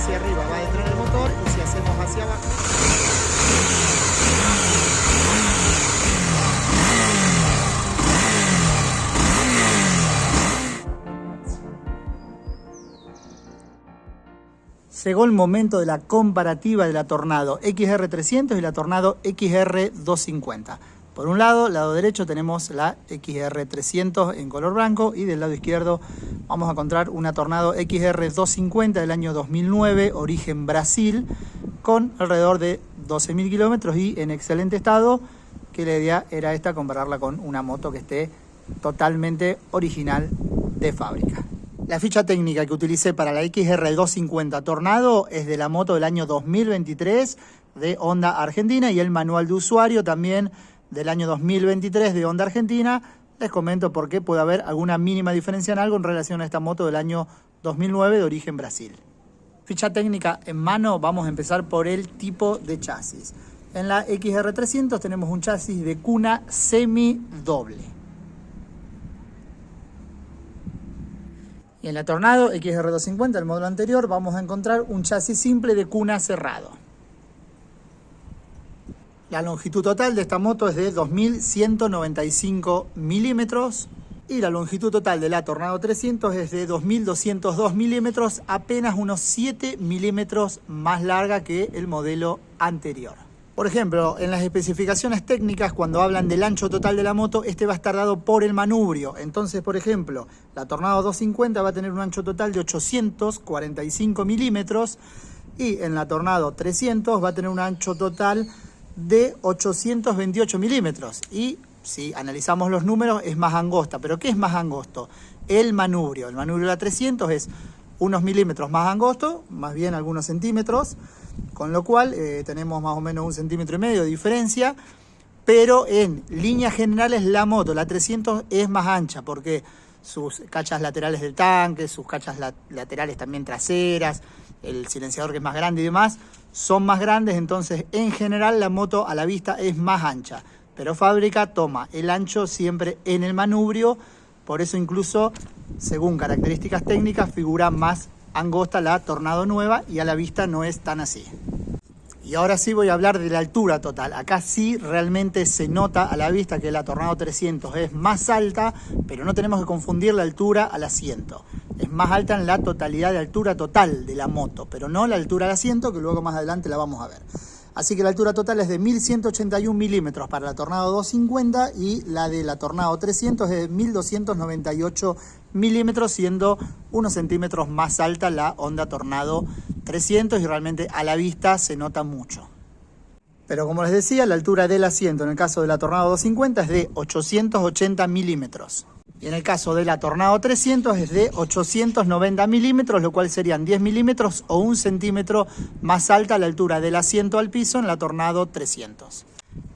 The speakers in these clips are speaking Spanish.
hacia arriba va a entrar el motor y si hacemos hacia abajo... Llegó el momento de la comparativa de la Tornado XR300 y la Tornado XR250. Por un lado derecho tenemos la XR300 en color blanco y del lado izquierdo vamos a encontrar una Tornado XR250 del año 2009, origen Brasil, con alrededor de 12.000 kilómetros y en excelente estado, que la idea era esta, compararla con una moto que esté totalmente original de fábrica. La ficha técnica que utilicé para la XR250 Tornado es de la moto del año 2023 de Honda Argentina y el manual de usuario también del año 2023 de Honda Argentina. Les comento por qué puede haber alguna mínima diferencia en algo en relación a esta moto del año 2009 de origen Brasil. Ficha técnica en mano, vamos a empezar por el tipo de chasis. En la XR300 tenemos un chasis de cuna semi-doble. Y en la Tornado XR250, el modelo anterior, vamos a encontrar un chasis simple de cuna cerrado. La longitud total de esta moto es de 2.195 milímetros y la longitud total de la Tornado 300 es de 2.202 milímetros, apenas unos 7 milímetros más larga que el modelo anterior. Por ejemplo, en las especificaciones técnicas, cuando hablan del ancho total de la moto, este va a estar dado por el manubrio. Entonces, por ejemplo, la Tornado 250 va a tener un ancho total de 845 milímetros y en la Tornado 300 va a tener un ancho total de 828 milímetros. Y si analizamos los números, es más angosta. ¿Pero qué es más angosto? El manubrio. El manubrio de la 300 es unos milímetros más angosto, más bien algunos centímetros, con lo cual tenemos más o menos 1,5 centímetros de diferencia, pero en líneas generales la moto, la 300, es más ancha porque sus cachas laterales del tanque, sus cachas laterales también traseras, el silenciador que es más grande y demás, son más grandes, entonces en general la moto a la vista es más ancha, pero fábrica toma el ancho siempre en el manubrio, por eso incluso según características técnicas figura más angosta la Tornado nueva y a la vista no es tan así. Y ahora sí voy a hablar de la altura total. Acá sí realmente se nota a la vista que la Tornado 300 es más alta, pero no tenemos que confundir la altura al asiento. Es más alta en la totalidad de altura total de la moto, pero no la altura del asiento, que luego más adelante la vamos a ver. Así que la altura total es de 1.181 milímetros para la Tornado 250 y la de la Tornado 300 es de 1.298 milímetros, siendo unos centímetros más alta la Honda Tornado 300 y realmente a la vista se nota mucho. Pero como les decía, la altura del asiento en el caso de la Tornado 250 es de 880 milímetros. Y en el caso de la Tornado 300 es de 890 milímetros, lo cual serían 10 milímetros o 1 centímetro más alta la altura del asiento al piso en la Tornado 300.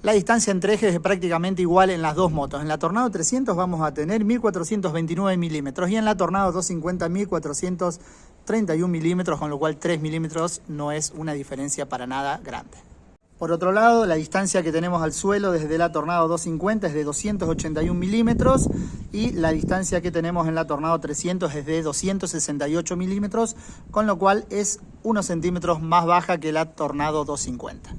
La distancia entre ejes es prácticamente igual en las dos motos. En la Tornado 300 vamos a tener 1.429 milímetros y en la Tornado 250 1.431 milímetros, con lo cual 3 milímetros no es una diferencia para nada grande. Por otro lado, la distancia que tenemos al suelo desde la Tornado 250 es de 281 milímetros y la distancia que tenemos en la Tornado 300 es de 268 milímetros, con lo cual es unos centímetros más baja que la Tornado 250.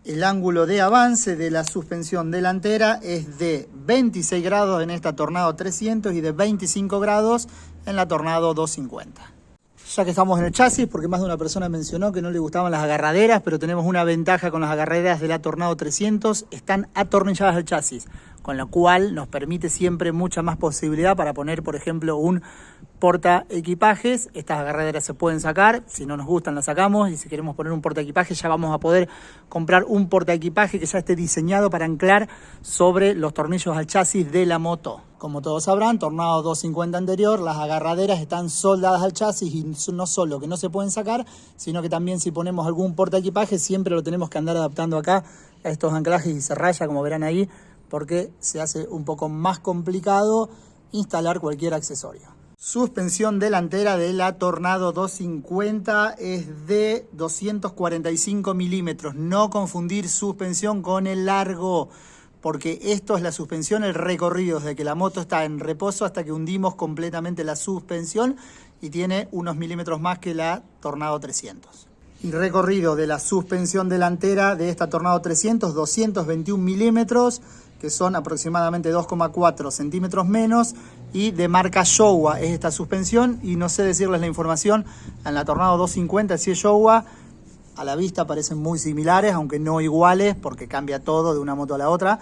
El ángulo de avance de la suspensión delantera es de 26 grados en esta Tornado 300 y de 25 grados en la Tornado 250. Ya que estamos en el chasis, porque más de una persona mencionó que no le gustaban las agarraderas, pero tenemos una ventaja con las agarraderas de la Tornado 300, están atornilladas al chasis, con lo cual nos permite siempre mucha más posibilidad para poner, por ejemplo, un porta equipajes. Estas agarraderas se pueden sacar, si no nos gustan las sacamos, y si queremos poner un porta equipajes ya vamos a poder comprar un porta equipaje que ya esté diseñado para anclar sobre los tornillos al chasis de la moto. Como todos sabrán, Tornado 250 anterior, las agarraderas están soldadas al chasis y no solo que no se pueden sacar, sino que también si ponemos algún porta equipaje siempre lo tenemos que andar adaptando acá a estos anclajes y se raya, como verán ahí, porque se hace un poco más complicado instalar cualquier accesorio. Suspensión delantera de la Tornado 250 es de 245 milímetros. No confundir suspensión con el largo. porque esto es la suspensión, el recorrido desde que la moto está en reposo hasta que hundimos completamente la suspensión y tiene unos milímetros más que la Tornado 300. Y recorrido de la suspensión delantera de esta Tornado 300, 221 milímetros, que son aproximadamente 2,4 centímetros menos, y de marca Showa es esta suspensión, y no sé decirles la información, en la Tornado 250 si es Showa, a la vista parecen muy similares, aunque no iguales, porque cambia todo de una moto a la otra,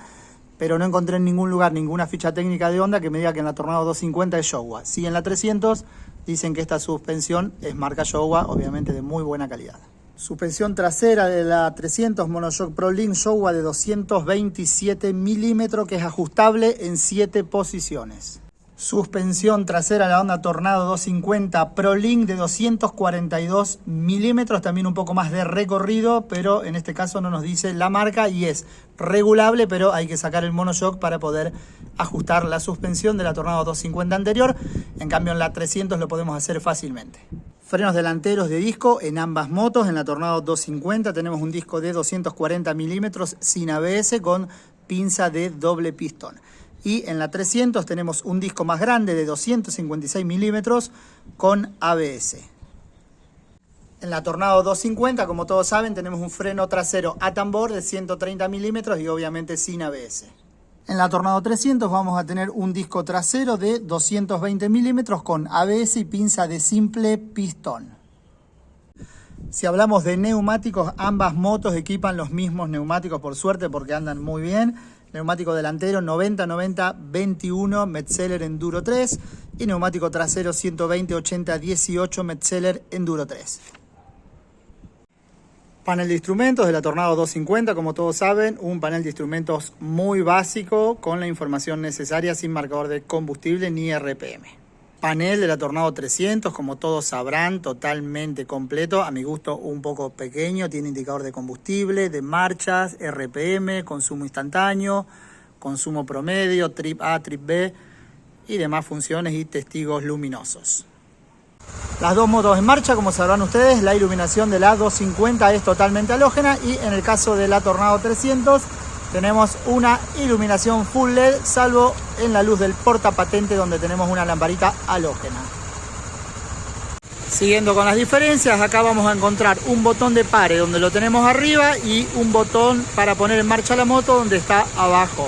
pero no encontré en ningún lugar ninguna ficha técnica de Honda que me diga que en la Tornado 250 es Showa. Sí, en la 300 dicen que esta suspensión es marca Showa, obviamente de muy buena calidad. Suspensión trasera de la 300 Monoshock Pro Link Showa de 227 milímetros, que es ajustable en 7 posiciones. Suspensión trasera de la Honda Tornado 250 Pro Link de 242 milímetros, también un poco más de recorrido, pero en este caso no nos dice la marca y es regulable, pero hay que sacar el monoshock para poder ajustar la suspensión de la Tornado 250 anterior. En cambio en la 300 lo podemos hacer fácilmente. Frenos delanteros de disco en ambas motos. En la Tornado 250 tenemos un disco de 240 milímetros sin ABS con pinza de doble pistón. Y en la 300 tenemos un disco más grande de 256 milímetros con ABS. En la Tornado 250, como todos saben, tenemos un freno trasero a tambor de 130 milímetros y obviamente sin ABS. En la Tornado 300 vamos a tener un disco trasero de 220 milímetros con ABS y pinza de simple pistón. Si hablamos de neumáticos, ambas motos equipan los mismos neumáticos por suerte porque andan muy bien. Neumático delantero 90-90-21 Metzeler Enduro 3 y neumático trasero 120-80-18 Metzeler Enduro 3. Panel de instrumentos de la Tornado 250, como todos saben, un panel de instrumentos muy básico con la información necesaria sin marcador de combustible ni RPM. Panel de la Tornado 300, como todos sabrán, totalmente completo, a mi gusto un poco pequeño, tiene indicador de combustible, de marchas, RPM, consumo instantáneo, consumo promedio, trip A, trip B y demás funciones y testigos luminosos. Las dos motos en marcha, como sabrán ustedes, la iluminación de la 250 es totalmente halógena y en el caso de la Tornado 300 tenemos una iluminación full LED, salvo en la luz del portapatente donde tenemos una lamparita halógena. Siguiendo con las diferencias, acá vamos a encontrar un botón de pare donde lo tenemos arriba y un botón para poner en marcha la moto donde está abajo.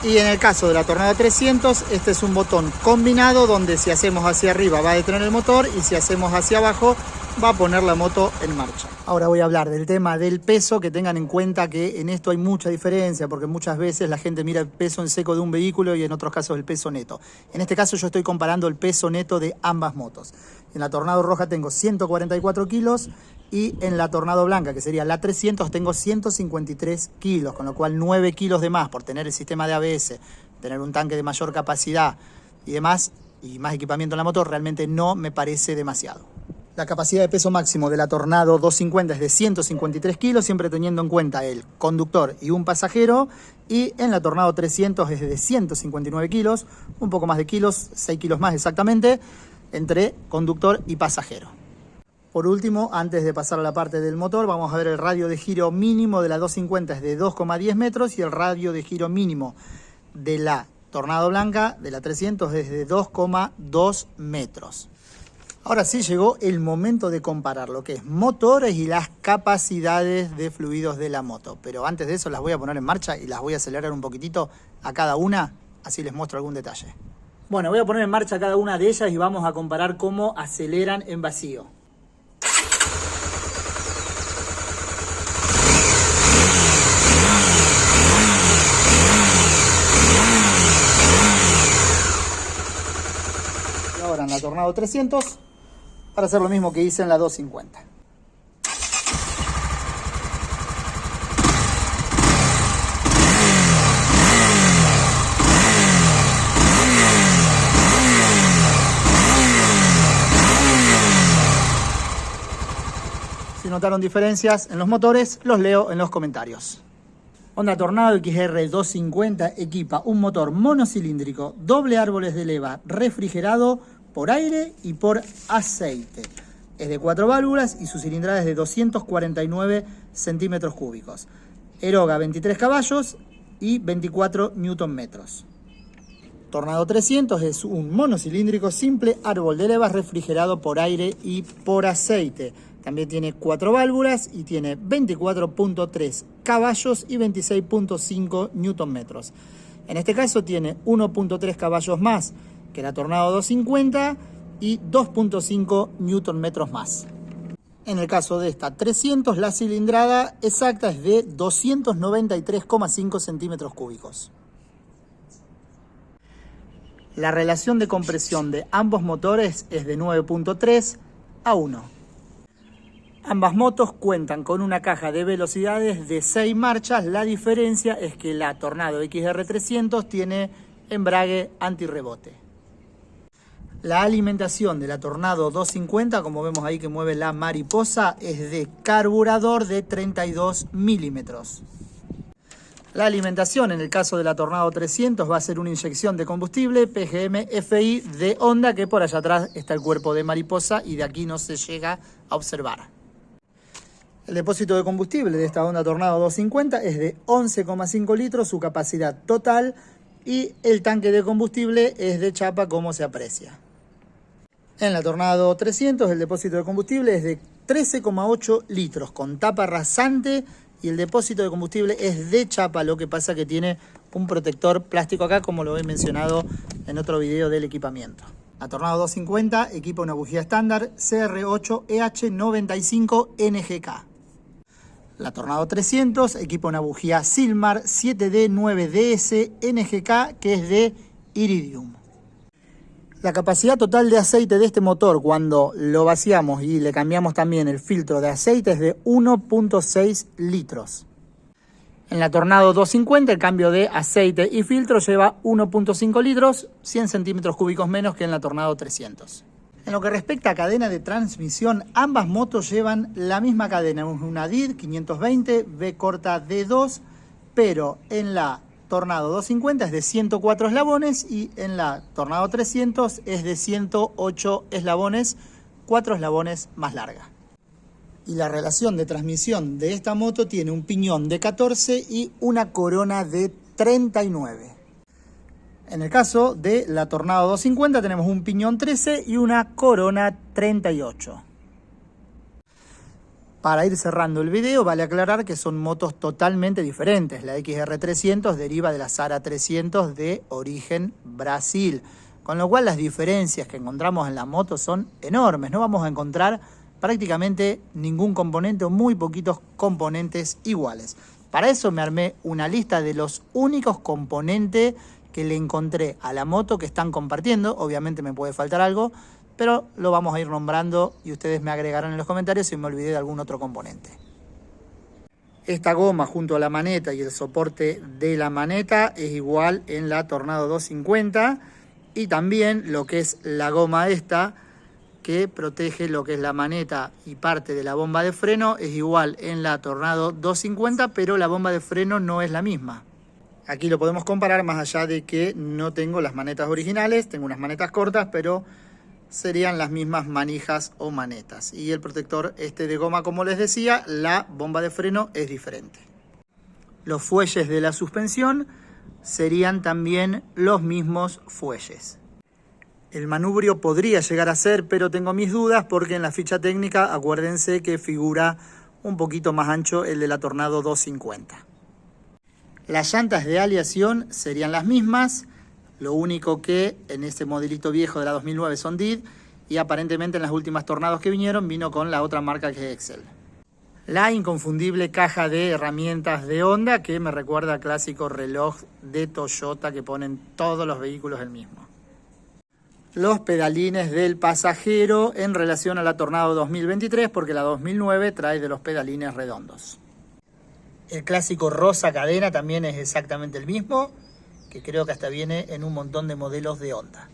Y en el caso de la Tornado 300, este es un botón combinado donde si hacemos hacia arriba va a detener el motor y si hacemos hacia abajo va a poner la moto en marcha. Ahora voy a hablar del tema del peso, que tengan en cuenta que en esto hay mucha diferencia porque muchas veces la gente mira el peso en seco de un vehículo y en otros casos el peso neto. En este caso yo estoy comparando el peso neto de ambas motos. En la Tornado roja tengo 144 kilos y en la Tornado blanca, que sería la 300, tengo 153 kilos, con lo cual 9 kilos de más por tener el sistema de ABS, tener un tanque de mayor capacidad y demás, y más equipamiento en la moto, realmente no me parece demasiado. La capacidad de peso máximo de la Tornado 250 es de 153 kilos, siempre teniendo en cuenta el conductor y un pasajero, y en la Tornado 300 es de 159 kilos, un poco más de kilos, 6 kilos más exactamente, entre conductor y pasajero. Por último, antes de pasar a la parte del motor, vamos a ver el radio de giro mínimo de la 250 es de 2,10 metros y el radio de giro mínimo de la Tornado blanca de la 300 es de 2,2 metros. Ahora sí llegó el momento de comparar lo que es motores y las capacidades de fluidos de la moto. Pero antes de eso las voy a poner en marcha y las voy a acelerar un poquitito a cada una, así les muestro algún detalle. Bueno, voy a poner en marcha cada una de ellas y vamos a comparar cómo aceleran en vacío. Y ahora en la Tornado 300, para hacer lo mismo que hice en la 250. Si notaron diferencias en los motores, los leo en los comentarios. Honda Tornado XR 250 equipa un motor monocilíndrico, doble árboles de leva, refrigerado por aire y por aceite. Es de 4 válvulas y su cilindrada es de 249 centímetros cúbicos. Eroga 23 caballos y 24 Nm. Tornado 300 es un monocilíndrico simple árbol de levas refrigerado por aire y por aceite. También tiene 4 válvulas y tiene 24.3 caballos y 26.5 Nm. En este caso tiene 1.3 caballos más que la Tornado 250 y 2.5 Nm más. En el caso de esta 300, la cilindrada exacta es de 293,5 centímetros cúbicos. La relación de compresión de ambos motores es de 9.3 a 1. Ambas motos cuentan con una caja de velocidades de 6 marchas. La diferencia es que la Tornado XR300 tiene embrague antirrebote. La alimentación de la Tornado 250, como vemos ahí que mueve la mariposa, es de carburador de 32 milímetros. La alimentación en el caso de la Tornado 300 va a ser una inyección de combustible PGM FI de Honda, que por allá atrás está el cuerpo de mariposa y de aquí no se llega a observar. El depósito de combustible de esta Honda Tornado 250 es de 11,5 litros, su capacidad total, y el tanque de combustible es de chapa, como se aprecia. En la Tornado 300 el depósito de combustible es de 13,8 litros con tapa rasante y el depósito de combustible es de chapa, lo que pasa que tiene un protector plástico acá, como lo he mencionado en otro video del equipamiento. La Tornado 250 equipa una bujía estándar CR8 EH95 NGK. La Tornado 300 equipa una bujía Silmar 7D9DS NGK, que es de iridium. La capacidad total de aceite de este motor cuando lo vaciamos y le cambiamos también el filtro de aceite es de 1.6 litros. En la Tornado 250 el cambio de aceite y filtro lleva 1.5 litros, 100 centímetros cúbicos menos que en la Tornado 300. En lo que respecta a cadena de transmisión, ambas motos llevan la misma cadena, una DID 520 V corta D2, pero en la Tornado 250 es de 104 eslabones y en la Tornado 300 es de 108 eslabones, 4 eslabones más larga. Y la relación de transmisión de esta moto tiene un piñón de 14 y una corona de 39. En el caso de la Tornado 250 tenemos un piñón 13 y una corona 38. Para ir cerrando el video, vale aclarar que son motos totalmente diferentes. La XR300 deriva de la Sara 300 de origen Brasil, con lo cual las diferencias que encontramos en la moto son enormes. No vamos a encontrar prácticamente ningún componente o muy poquitos componentes iguales. Para eso me armé una lista de los únicos componentes que le encontré a la moto que están compartiendo. Obviamente me puede faltar algo, pero lo vamos a ir nombrando y ustedes me agregarán en los comentarios si me olvidé de algún otro componente. Esta goma junto a la maneta y el soporte de la maneta es igual en la Tornado 250 y también lo que es la goma esta que protege lo que es la maneta y parte de la bomba de freno es igual en la Tornado 250, pero la bomba de freno no es la misma. Aquí lo podemos comparar más allá de que no tengo las manetas originales, tengo unas manetas cortas, pero serían las mismas manijas o manetas. Y el protector este de goma, como les decía, la bomba de freno es diferente. Los fuelles de la suspensión serían también los mismos fuelles. El manubrio podría llegar a ser, pero tengo mis dudas porque en la ficha técnica acuérdense que figura un poquito más ancho el de la Tornado 250. Las llantas de aleación serían las mismas. Lo único que en este modelito viejo de la 2009 son DID y aparentemente en las últimas Tornados que vinieron vino con la otra marca que es Excel. La inconfundible caja de herramientas de Honda que me recuerda al clásico reloj de Toyota que ponen todos los vehículos el mismo. Los pedalines del pasajero en relación a la Tornado 2023 porque la 2009 trae de los pedalines redondos. El clásico rosa cadena también es exactamente el mismo, que creo que hasta viene en un montón de modelos de Honda.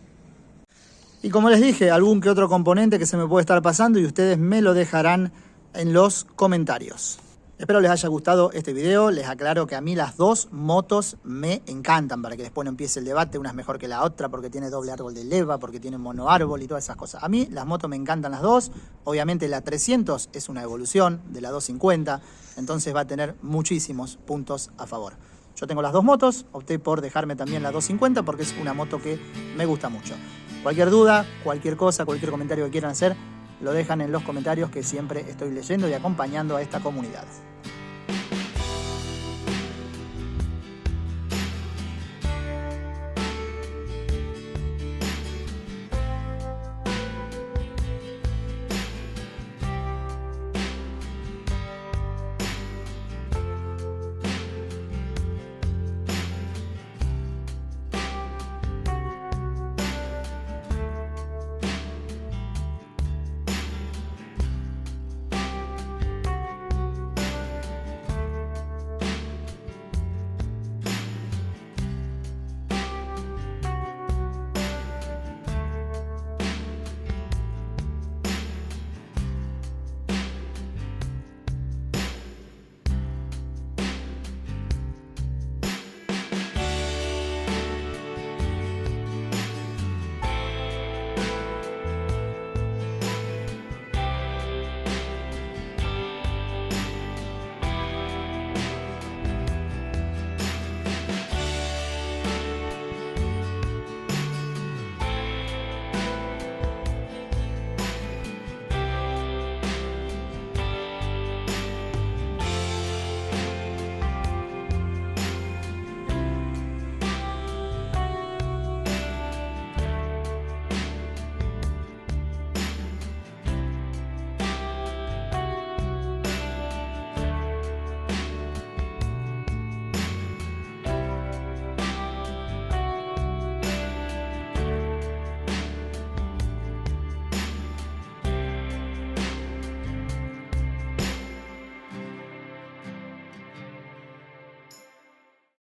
Y como les dije, algún que otro componente que se me puede estar pasando y ustedes me lo dejarán en los comentarios. Espero les haya gustado este video. Les aclaro que a mí las dos motos me encantan para que después no empiece el debate. Una es mejor que la otra porque tiene doble árbol de leva, porque tiene monoárbol y todas esas cosas. A mí las motos me encantan las dos. Obviamente la 300 es una evolución de la 250, entonces va a tener muchísimos puntos a favor. Yo tengo las dos motos, opté por dejarme también la 250 porque es una moto que me gusta mucho. Cualquier duda, cualquier cosa, cualquier comentario que quieran hacer, lo dejan en los comentarios, que siempre estoy leyendo y acompañando a esta comunidad.